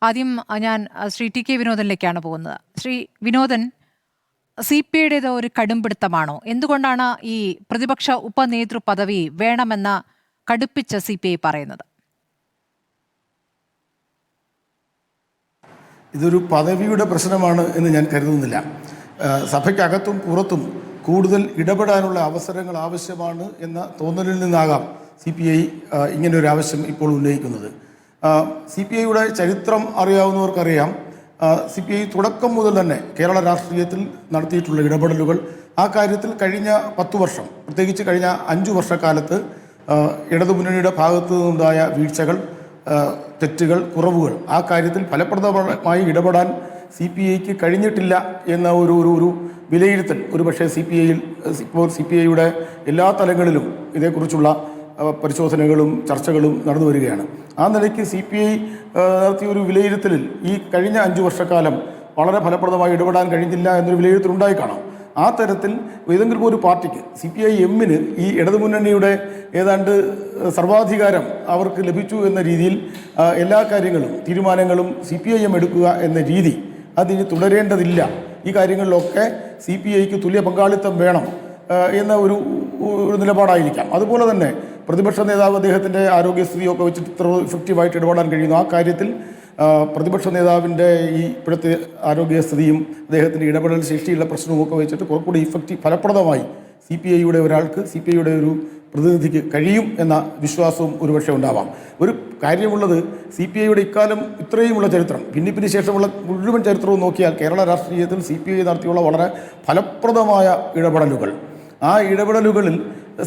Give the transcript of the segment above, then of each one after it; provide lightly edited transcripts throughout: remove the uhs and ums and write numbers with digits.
ആദ്യം ഞാൻ Shri T K വിനോദനിലേക്കാണ് പോകുന്നത്. ശ്രീ വിനോദൻ, സി പി ഐയുടേത് ഒരു കടുംപിടുത്തമാണോ? എന്തുകൊണ്ടാണ് ഈ പ്രതിപക്ഷ ഉപനേതൃ പദവി വേണമെന്ന് കടുപ്പിച്ച് സി പി ഐ പറയുന്നത്? ഇതൊരു പദവിയുടെ പ്രശ്നമാണ് എന്ന് ഞാൻ കരുതുന്നില്ല. സഭയ്ക്കകത്തും പുറത്തും കൂടുതൽ ഇടപെടാനുള്ള അവസരങ്ങൾ ആവശ്യമാണ് എന്ന തോന്നലിൽ നിന്നാകാം സി പി ഐ ഇങ്ങനൊരു ആവശ്യം ഇപ്പോൾ ഉന്നയിക്കുന്നത്. സി പി ഐയുടെ ചരിത്രം അറിയാവുന്നവർക്കറിയാം, സി പി ഐ തുടക്കം മുതൽ തന്നെ കേരള രാഷ്ട്രീയത്തിൽ നടത്തിയിട്ടുള്ള ഇടപെടലുകൾ, ആ കാര്യത്തിൽ കഴിഞ്ഞ 10 വർഷം, പ്രത്യേകിച്ച് കഴിഞ്ഞ 5 വർഷക്കാലത്ത് ഇടതുമുന്നണിയുടെ ഭാഗത്തു നിന്നുണ്ടായ വീഴ്ചകൾ, തെറ്റുകൾ, കുറവുകൾ, ആ കാര്യത്തിൽ ഫലപ്രദമായി ഇടപെടാൻ സി പി ഐക്ക് കഴിഞ്ഞിട്ടില്ല എന്ന ഒരു വിലയിരുത്തൽ ഒരുപക്ഷെ ഇപ്പോൾ സി പി ഐയുടെ എല്ലാ തലങ്ങളിലും ഇതേക്കുറിച്ചുള്ള പരിശോധനകളും ചർച്ചകളും നടന്നു വരികയാണ്. ആ നിലയ്ക്ക് സി പി ഐ നടത്തിയ ഒരു വിലയിരുത്തലിൽ ഈ കഴിഞ്ഞ 5 വർഷക്കാലം വളരെ ഫലപ്രദമായി ഇടപെടാൻ കഴിഞ്ഞില്ല എന്നൊരു വിലയിരുത്തലുണ്ടായി കാണാം. ആ തരത്തിൽ ഏതെങ്കിലും ഒരു പാർട്ടിക്ക്, സി പി ഐ എമ്മിന് ഈ ഇടതുമുന്നണിയുടെ ഏതാണ്ട് സർവാധികാരം അവർക്ക് ലഭിച്ചു എന്ന രീതിയിൽ എല്ലാ കാര്യങ്ങളും തീരുമാനങ്ങളും സി പി ഐ എം എടുക്കുക എന്ന രീതി അതിന് തുടരേണ്ടതില്ല. ഈ കാര്യങ്ങളിലൊക്കെ സി പി ഐക്ക് തുല്യ പങ്കാളിത്തം വേണം എന്ന ഒരു നിലപാടായിരിക്കാം. അതുപോലെ തന്നെ പ്രതിപക്ഷ നേതാവ് അദ്ദേഹത്തിൻ്റെ ആരോഗ്യസ്ഥിതിയൊക്കെ വെച്ചിട്ട് ഇത്ര ഇഫക്റ്റീവായിട്ട് ഇടപെടാൻ കഴിയുന്നു. ആ കാര്യത്തിൽ പ്രതിപക്ഷ നേതാവിൻ്റെ ഈ ഇപ്പോഴത്തെ ആരോഗ്യസ്ഥിതിയും അദ്ദേഹത്തിൻ്റെ ഇടപെടൽ ശേഷിയുള്ള പ്രശ്നവുമൊക്കെ വെച്ചിട്ട് കുറച്ചുകൂടി ഫലപ്രദമായി സി പി ഐയുടെ ഒരാൾക്ക്, സി പി ഐയുടെ ഒരു പ്രതിനിധിക്ക് കഴിയും എന്ന വിശ്വാസവും ഒരുപക്ഷെ ഉണ്ടാവാം. ഒരു കാര്യമുള്ളത്, സി പി ഐയുടെ ഇക്കാലം ഇത്രയുമുള്ള ചരിത്രം, ഭിന്നിപ്പിന് ശേഷമുള്ള മുഴുവൻ ചരിത്രവും നോക്കിയാൽ കേരള രാഷ്ട്രീയത്തിൽ സി പി ഐ നടത്തിയുള്ള വളരെ ഫലപ്രദമായ ഇടപെടലുകൾ, ആ ഇടപെടലുകളിൽ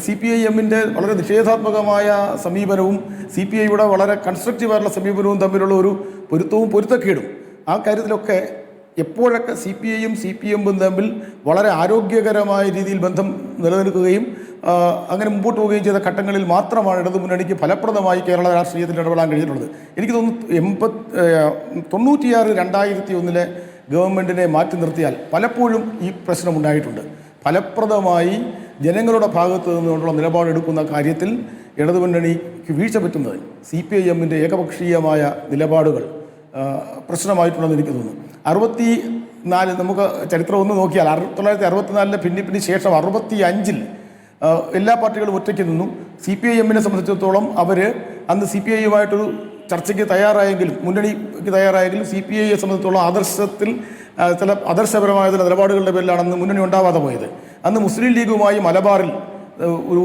സി പി ഐ എമ്മിൻ്റെ വളരെ നിഷേധാത്മകമായ സമീപനവും സി പി ഐയുടെ വളരെ കൺസ്ട്രക്റ്റീവായിട്ടുള്ള സമീപനവും തമ്മിലുള്ള ഒരു പൊരുത്തക്കേടും, ആ കാര്യത്തിലൊക്കെ എപ്പോഴൊക്കെ സി പി ഐയും സി പി എമ്മും തമ്മിൽ വളരെ ആരോഗ്യകരമായ രീതിയിൽ ബന്ധം നിലനിൽക്കുകയും അങ്ങനെ മുമ്പോട്ട് പോവുകയും ചെയ്ത ഘട്ടങ്ങളിൽ മാത്രമാണ് ഇടതുമുന്നണിക്ക് ഫലപ്രദമായി കേരള രാഷ്ട്രീയത്തിൽ ഇടപെടാൻ കഴിഞ്ഞിട്ടുള്ളത്. എനിക്ക് തോന്നുന്നു 96-2001 ഗവൺമെൻറ്റിനെ മാറ്റി നിർത്തിയാൽ പലപ്പോഴും ഈ പ്രശ്നമുണ്ടായിട്ടുണ്ട്. ഫലപ്രദമായി ജനങ്ങളുടെ ഭാഗത്ത് നിന്നുള്ള നിലപാടെടുക്കുന്ന കാര്യത്തിൽ ഇടതുമുന്നണിക്ക് വീഴ്ച പറ്റുന്നത് സി പി ഐ എമ്മിൻ്റെ ഏകപക്ഷീയമായ നിലപാടുകൾ പ്രശ്നമായിട്ടുണ്ടെന്ന് എനിക്ക് തോന്നുന്നു. 64 നമുക്ക് ചരിത്രം ഒന്ന് നോക്കിയാൽ 1964 ഭിന്നിപ്പിന് ശേഷം 65 എല്ലാ പാർട്ടികളും ഒറ്റയ്ക്ക് നിന്നു. സി പി ഐ എമ്മിനെ സംബന്ധിച്ചിടത്തോളം അവർ അന്ന് സി പി ഐയുമായിട്ടൊരു ചർച്ചയ്ക്ക് തയ്യാറായെങ്കിലും, മുന്നണിക്ക് തയ്യാറായെങ്കിലും സി പി ഐയെ സംബന്ധിച്ചിടത്തോളം ആദർശത്തിൽ ചില ആദർശപരമായ ചില നിലപാടുകളുടെ പേരിലാണ് അന്ന് മുന്നണി ഉണ്ടാവാതെ പോയത്. അന്ന് മുസ്ലിം ലീഗുമായി മലബാറിൽ ഒരു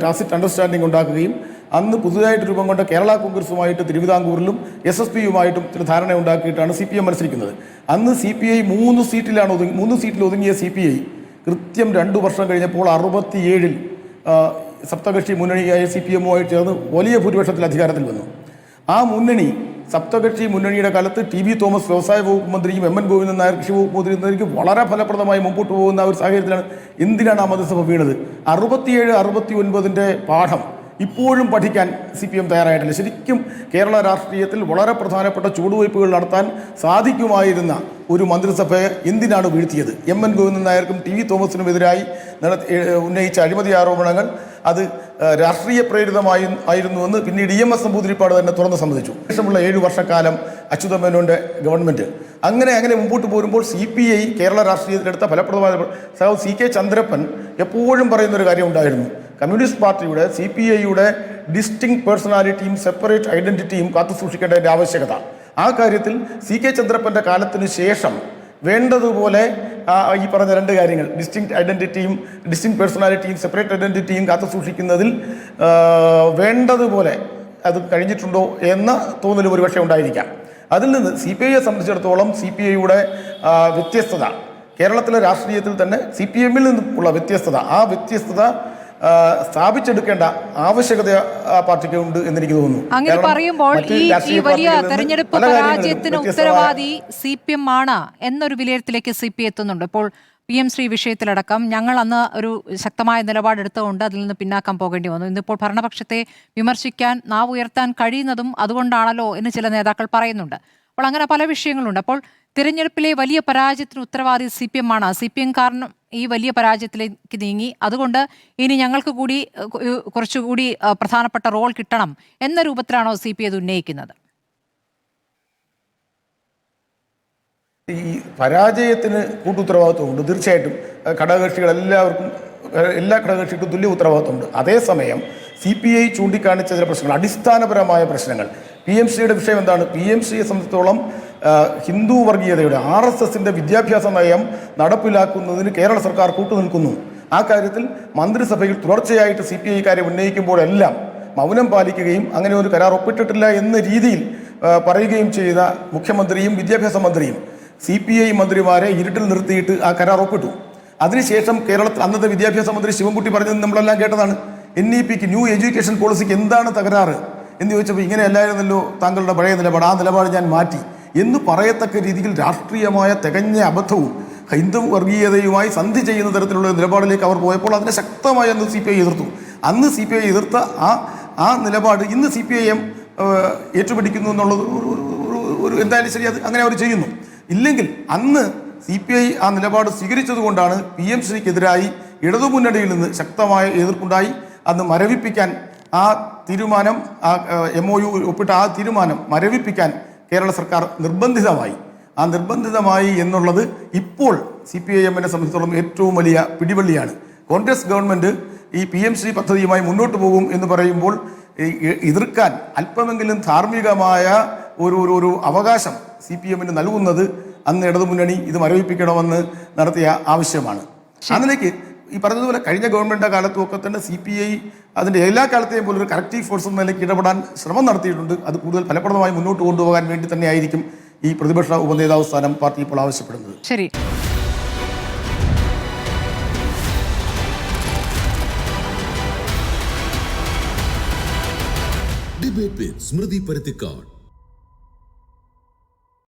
ടാസിറ്റ് അണ്ടർസ്റ്റാൻഡിംഗ് ഉണ്ടാക്കുകയും അന്ന് പുതുതായിട്ട് രൂപം കൊണ്ട കേരള കോൺഗ്രസുമായിട്ട് തിരുവിതാംകൂറിലും SS പിയുമായിട്ടും ചില ധാരണ ഉണ്ടാക്കിയിട്ടാണ് സി പി എം മത്സരിക്കുന്നത്. അന്ന് സി പി ഐ 3 സീറ്റിൽ ഒതുങ്ങിയ സി പി ഐ കൃത്യം 2 വർഷം കഴിഞ്ഞപ്പോൾ 67 സപ്തകക്ഷി മുന്നണിയായ സി പി എമ്മുമായി ചേർന്ന് വലിയ ഭൂരിപക്ഷത്തിൽ അധികാരത്തിൽ വന്നു. ആ മുന്നണി, സപ്തകക്ഷി മുന്നണിയുടെ കാലത്ത് ടി വി തോമസ് വ്യവസായ വകുപ്പ് മന്ത്രിയും എം എൻ ഗോവിന്ദൻ നായർ കൃഷി വകുപ്പ് മന്ത്രിയും വളരെ ഫലപ്രദമായി മുമ്പോട്ട് പോകുന്ന ഒരു സാഹചര്യത്തിലാണ് എന്തിനാണ് ആ മന്ത്രിസഭ വീണത്? 67-69 പാഠം ഇപ്പോഴും പഠിക്കാൻ സി പി എം തയ്യാറായിട്ടില്ല. ശരിക്കും കേരള രാഷ്ട്രീയത്തിൽ വളരെ പ്രധാനപ്പെട്ട ചുവടുവയ്പ്പുകൾ നടത്താൻ സാധിക്കുമായിരുന്ന ഒരു മന്ത്രിസഭയെ എന്തിനാണ് വീഴ്ത്തിയത്? എം എൻ ഗോവിന്ദൻ നായർക്കും ടി വി തോമസിനുമെതിരായി ഉന്നയിച്ച അഴിമതി ആരോപണങ്ങൾ അത് രാഷ്ട്രീയ പ്രേരിതമായിരുന്നുവെന്ന് പിന്നീട് EMS നമ്പൂതിരിപ്പാട് തന്നെ തുറന്ന് സമ്മതിച്ചു. ശേഷമുള്ള 7 വർഷക്കാലം അച്യുതമേനോൻ്റെ ഗവൺമെൻറ് അങ്ങനെ മുമ്പോട്ട് പോരുമ്പോൾ സി പി ഐ കേരള രാഷ്ട്രീയത്തിലെടുത്ത ഫലപ്രദമായ CK ചന്ദ്രപ്പൻ എപ്പോഴും പറയുന്നൊരു കാര്യം ഉണ്ടായിരുന്നു. കമ്മ്യൂണിസ്റ്റ് പാർട്ടിയുടെ, സി പി ഐയുടെ ഡിസ്റ്റിങ്ക്ട് പേഴ്സണാലിറ്റിയും സെപ്പറേറ്റ് ഐഡൻറ്റിറ്റിയും കാത്തു സൂക്ഷിക്കേണ്ടതിൻ്റെ ആവശ്യകത, ആ കാര്യത്തിൽ CK ചന്ദ്രപ്പൻ്റെ കാലത്തിന് ശേഷം വേണ്ടതുപോലെ ഈ പറഞ്ഞ 2 കാര്യങ്ങൾ, ഡിസ്റ്റിങ്ക്ട് പേഴ്സണാലിറ്റിയും സെപ്പറേറ്റ് ഐഡൻറ്റിറ്റിയും കാത്തു സൂക്ഷിക്കുന്നതിൽ വേണ്ടതുപോലെ അത് കഴിഞ്ഞിട്ടുണ്ടോ എന്ന തോന്നൽ ഒരുപക്ഷെ ഉണ്ടായിരിക്കാം. അതിൽ നിന്ന് സി പി ഐയെ സംബന്ധിച്ചിടത്തോളം സി പി ഐയുടെ വ്യത്യസ്തത, കേരളത്തിലെ രാഷ്ട്രീയത്തിൽ തന്നെ സി പി എമ്മിൽ നിന്നുള്ള വ്യത്യസ്തത, ആ വ്യത്യസ്തത സ്ഥാപിച്ചെടുക്കേണ്ട ആവശ്യകത ആ പാർട്ടിക്ക് ഉണ്ട് എന്നെനിക്ക് തോന്നുന്നു. അങ്ങനെ പറയുമ്പോൾ ഈ വലിയ തെരഞ്ഞെടുപ്പ് പരാജയത്തിന് ഉത്തരവാദി സി പി എം ആണ് എന്നൊരു വിലയിരുത്തലേക്ക് സി പി എത്തുന്നുണ്ട്. ഇപ്പോൾ PM ശ്രീ വിഷയത്തിലടക്കം ഞങ്ങൾ അന്ന് ഒരു ശക്തമായ നിലപാടെടുത്തുകൊണ്ട് അതിൽ നിന്ന് പിന്നാക്കം പോകേണ്ടി വന്നു. ഇന്നിപ്പോൾ ഭരണപക്ഷത്തെ വിമർശിക്കാൻ, നാവ് ഉയർത്താൻ കഴിയുന്നതും അതുകൊണ്ടാണല്ലോ എന്ന് ചില നേതാക്കൾ പറയുന്നുണ്ട്. അപ്പോൾ അങ്ങനെ പല വിഷയങ്ങളുണ്ട്. അപ്പോൾ തിരഞ്ഞെടുപ്പിലെ വലിയ പരാജയത്തിന് ഉത്തരവാദി സി പി എം ആണ്. സി പി എം കാരണം ഈ വലിയ പരാജയത്തിലേക്ക് നീങ്ങി, അതുകൊണ്ട് ഇനി ഞങ്ങൾക്ക് കൂടി കുറച്ചുകൂടി പ്രധാനപ്പെട്ട റോൾ കിട്ടണം എന്ന രൂപത്തിലാണോ സി പി ഐ അത് ഉന്നയിക്കുന്നത്? ഈ പരാജയത്തിന് കൂട്ടുത്തരവാദിത്വമുണ്ട്. തീർച്ചയായിട്ടും ഘടകകക്ഷികളെല്ലാവർക്കും എല്ലാ ഘടകകക്ഷികൾക്കും തുല്യ ഉത്തരവാദിത്വമുണ്ട്. അതേസമയം CPI ചൂണ്ടിക്കാണിച്ച ചില പ്രശ്നങ്ങൾ, അടിസ്ഥാനപരമായ പ്രശ്നങ്ങൾ. PMCയുടെ വിഷയം എന്താണ്? PMCയെ സംബന്ധിച്ചിടത്തോളം ഹിന്ദു വർഗീയതയുടെ RSSന്റെ വിദ്യാഭ്യാസ നയം നടപ്പിലാക്കുന്നതിന് കേരള സർക്കാർ കൂട്ടുനിൽക്കുന്നു. ആ കാര്യത്തിൽ മന്ത്രിസഭയിൽ തുടർച്ചയായിട്ട് CPI കാര്യം ഉന്നയിക്കുമ്പോഴെല്ലാം മൗനം പാലിക്കുകയും അങ്ങനെ ഒരു കരാർ ഒപ്പിട്ടിട്ടില്ല എന്ന രീതിയിൽ പറയുകയും ചെയ്ത മുഖ്യമന്ത്രിയും വിദ്യാഭ്യാസ മന്ത്രിയും CPI മന്ത്രിമാരെ ഇരുട്ടിൽ നിർത്തിയിട്ട് ആ കരാർ ഒപ്പിട്ടു. അതിനുശേഷം കേരളത്തിൽ അന്നത്തെ വിദ്യാഭ്യാസ മന്ത്രി ശിവൻകുട്ടി പറഞ്ഞത് നമ്മളെല്ലാം കേട്ടതാണ്. NEPക്ക് ന്യൂ എഡ്യൂക്കേഷൻ പോളിസിക്ക് എന്താണ് തകരാറ് എന്ന് ചോദിച്ചപ്പോൾ ഇങ്ങനെ അല്ലായിരുന്നല്ലോ താങ്കളുടെ പഴയ നിലപാട്, ആ നിലപാട് ഞാൻ മാറ്റി എന്ന് പറയത്തക്ക രീതിയിൽ രാഷ്ട്രീയമായ തികഞ്ഞ അബദ്ധവും ഹിന്ദു വർഗീയതയുമായി സന്ധി ചെയ്യുന്ന തരത്തിലുള്ള നിലപാടിലേക്ക് അവർ പോയപ്പോൾ അതിനെ ശക്തമായി അന്ന് CPI എതിർത്തു. അന്ന് CPI എതിർത്ത ആ നിലപാട് ഇന്ന് CPIM ഏറ്റുപിടിക്കുന്നു എന്നുള്ളത് ഒരു എന്തായാലും ശരി, അത് അങ്ങനെ അവർ ചെയ്യുന്നു. ഇല്ലെങ്കിൽ അന്ന് CPI ആ നിലപാട് സ്വീകരിച്ചതുകൊണ്ടാണ് PMCക്കെതിരായി ഇടതുമുന്നണിയിൽ നിന്ന് ശക്തമായ എതിർപ്പുണ്ടായി. അന്ന് മരവിപ്പിക്കാൻ ആ തീരുമാനം, ആ MOU ഒപ്പിട്ട ആ തീരുമാനം മരവിപ്പിക്കാൻ കേരള സർക്കാർ നിർബന്ധിതമായി. ആ നിർബന്ധിതമായി എന്നുള്ളത് ഇപ്പോൾ CPIMനെ സംബന്ധിച്ചിടത്തോളം ഏറ്റവും വലിയ പിടിവള്ളിയാണ്. കോൺഗ്രസ് ഗവൺമെൻറ് ഈ PMC പദ്ധതിയുമായി മുന്നോട്ട് പോകും എന്ന് പറയുമ്പോൾ എതിർക്കാൻ അല്പമെങ്കിലും ധാർമ്മികമായ ഒരു അവകാശം CPMന് നൽകുന്നത് അന്ന് ഇടതുമുന്നണി ഇത് മരവിപ്പിക്കണമെന്ന് നടത്തിയ ആവശ്യമാണ്. അതിലേക്ക് ഈ പറഞ്ഞതുപോലെ കഴിഞ്ഞ ഗവൺമെൻറ് കാലത്തുമൊക്കെ തന്നെ CPI അതിൻ്റെ എല്ലാ കാലത്തെയും പോലൊരു കറക്റ്റീവ് ഫോഴ്സ് എന്ന നിലയ്ക്ക് ഇടപെടാൻ ശ്രമം നടത്തിയിട്ടുണ്ട്. അത് കൂടുതൽ ഫലപ്രദമായി മുന്നോട്ട് കൊണ്ടുപോകാൻ വേണ്ടി തന്നെയായിരിക്കും ഈ പ്രതിപക്ഷ ഉപനേതാവ് സ്ഥാനം പാർട്ടി ഇപ്പോൾ ആവശ്യപ്പെടുന്നത്. ശരി. ഡിബേറ്റ് വിത്ത് സ്മൃതി പരുത്തിക്കാട്.